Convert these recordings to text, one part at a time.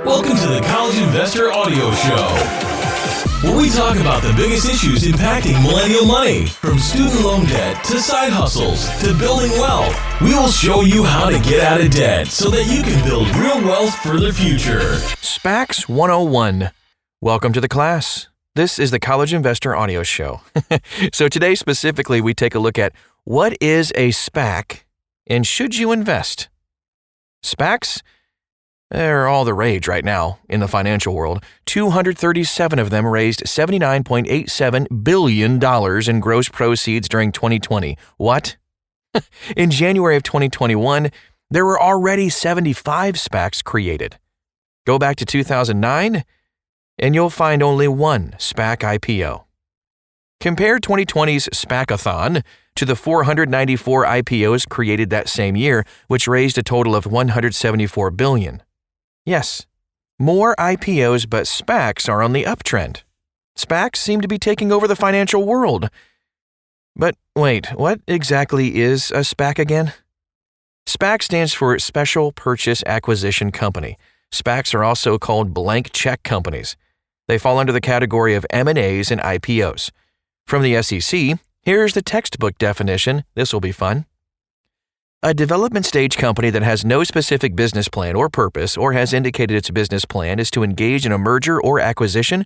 Welcome to the College Investor Audio Show, where we talk about the biggest issues impacting millennial money, from student loan debt to side hustles to building wealth. We will show you how to get out of debt so that you can build real wealth for the future. SPACs 101. Welcome to the class. This is the College Investor Audio Show. So today specifically, we take a look at what is a SPAC and should you invest? SPACs? They're all the rage right now in the financial world. 237 of them raised $79.87 billion in gross proceeds during 2020. What? In January of 2021, there were already 75 SPACs created. Go back to 2009, and you'll find only one SPAC IPO. Compare 2020's SPAC-a-thon to the 494 IPOs created that same year, which raised a total of $174 billion. Yes, more IPOs, but SPACs are on the uptrend. SPACs seem to be taking over the financial world. But wait, what exactly is a SPAC again? SPAC stands for Special Purchase Acquisition Company. SPACs are also called blank check companies. They fall under the category of M&As and IPOs. From the SEC, here's the textbook definition. This will be fun. A development stage company that has no specific business plan or purpose or has indicated its business plan is to engage in a merger or acquisition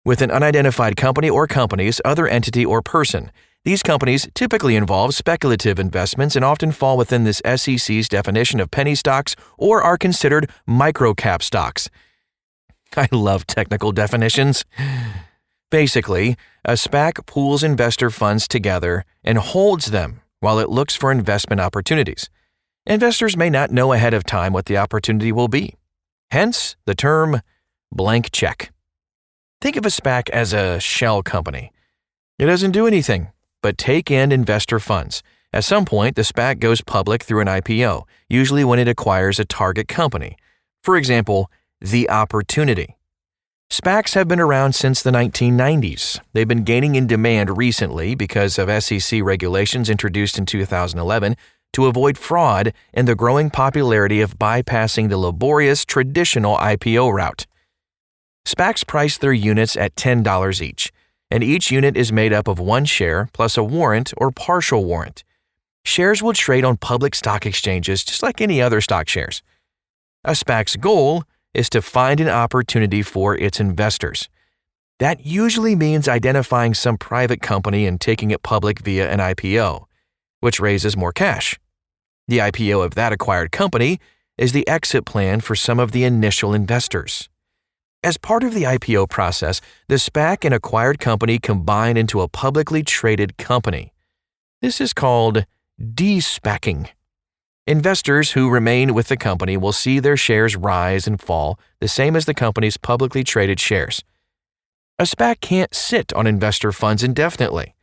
with an unidentified company or companies, other entity or person. These companies typically involve speculative investments and often fall within this SEC's definition of penny stocks or are considered microcap stocks. I love technical definitions. Basically, a SPAC pools investor funds together and holds them while it looks for investment opportunities. Investors may not know ahead of time what the opportunity will be. Hence, the term blank check. Think of a SPAC as a shell company. It doesn't do anything but take in investor funds. At some point, the SPAC goes public through an IPO, usually when it acquires a target company. For example, the opportunity. SPACs have been around since the 1990s. They've been gaining in demand recently because of SEC regulations introduced in 2011 to avoid fraud and the growing popularity of bypassing the laborious traditional IPO route. SPACs price their units at $10 each, and each unit is made up of one share plus a warrant or partial warrant. Shares will trade on public stock exchanges just like any other stock shares. A SPAC's goal is to find an opportunity for its investors. That usually means identifying some private company and taking it public via an IPO, which raises more cash. The IPO of that acquired company is the exit plan for some of the initial investors. As part of the IPO process, the SPAC and acquired company combine into a publicly traded company. This is called de-SPACing. Investors who remain with the company will see their shares rise and fall, the same as the company's publicly traded shares. A SPAC can't sit on investor funds indefinitely.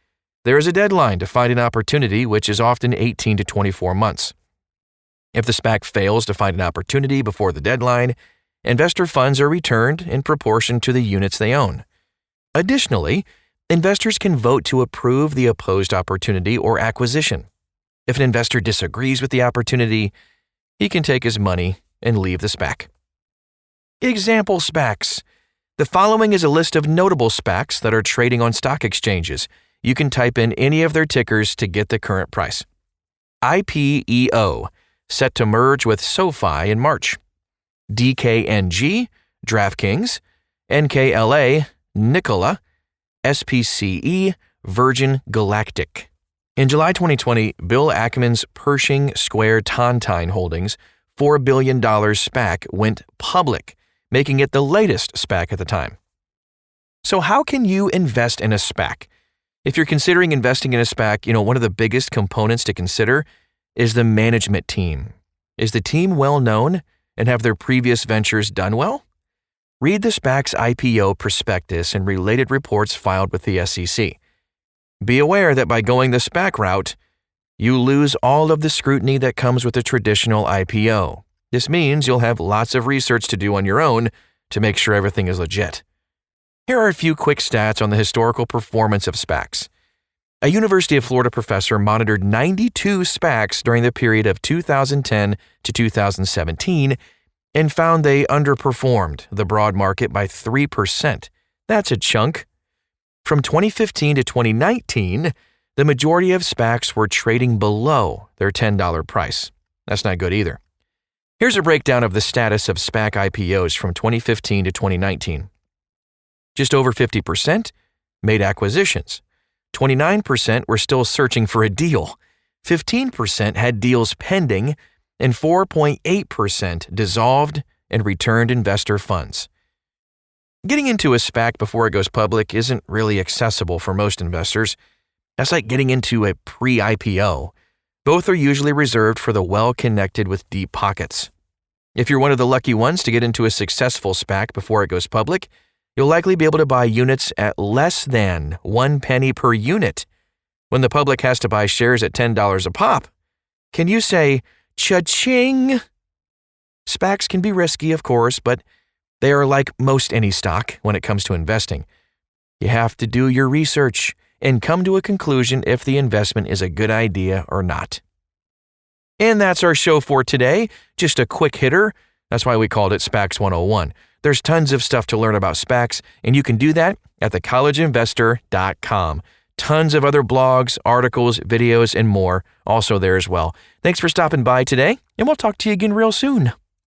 There is a deadline to find an opportunity, which is often 18 to 24 months. If the SPAC fails to find an opportunity before the deadline, investor funds are returned in proportion to the units they own. Additionally, investors can vote to approve the opposed opportunity or acquisition. If an investor disagrees with the opportunity, he can take his money and leave the SPAC. Example SPACs. The following is a list of notable SPACs that are trading on stock exchanges. You can type in any of their tickers to get the current price. IPEO, set to merge with SoFi in March. DKNG, DraftKings. NKLA, Nikola. SPCE, Virgin Galactic. In July 2020, Bill Ackman's Pershing Square Tontine Holdings $4 billion SPAC went public, making it the latest SPAC at the time. So how can you invest in a SPAC? If you're considering investing in a SPAC, one of the biggest components to consider is the management team. Is the team well known and have their previous ventures done well? Read the SPAC's IPO prospectus and related reports filed with the SEC. Be aware that by going the SPAC route, you lose all of the scrutiny that comes with a traditional IPO. This means you'll have lots of research to do on your own to make sure everything is legit. Here are a few quick stats on the historical performance of SPACs. A University of Florida professor monitored 92 SPACs during the period of 2010 to 2017 and found they underperformed the broad market by 3%. That's a chunk. From 2015 to 2019, the majority of SPACs were trading below their $10 price. That's not good either. Here's a breakdown of the status of SPAC IPOs from 2015 to 2019. Just over 50% made acquisitions. 29% were still searching for a deal. 15% had deals pending, and 4.8% dissolved and returned investor funds. Getting into a SPAC before it goes public isn't really accessible for most investors. That's like getting into a pre-IPO. Both are usually reserved for the well-connected with deep pockets. If you're one of the lucky ones to get into a successful SPAC before it goes public, you'll likely be able to buy units at less than 1 penny per unit when the public has to buy shares at $10 a pop. Can you say, cha-ching? SPACs can be risky, of course, but they are like most any stock when it comes to investing. You have to do your research and come to a conclusion if the investment is a good idea or not. And that's our show for today. Just a quick hitter. That's why we called it SPACs 101. There's tons of stuff to learn about SPACs, and you can do that at thecollegeinvestor.com. Tons of other blogs, articles, videos, and more also there as well. Thanks for stopping by today, and we'll talk to you again real soon.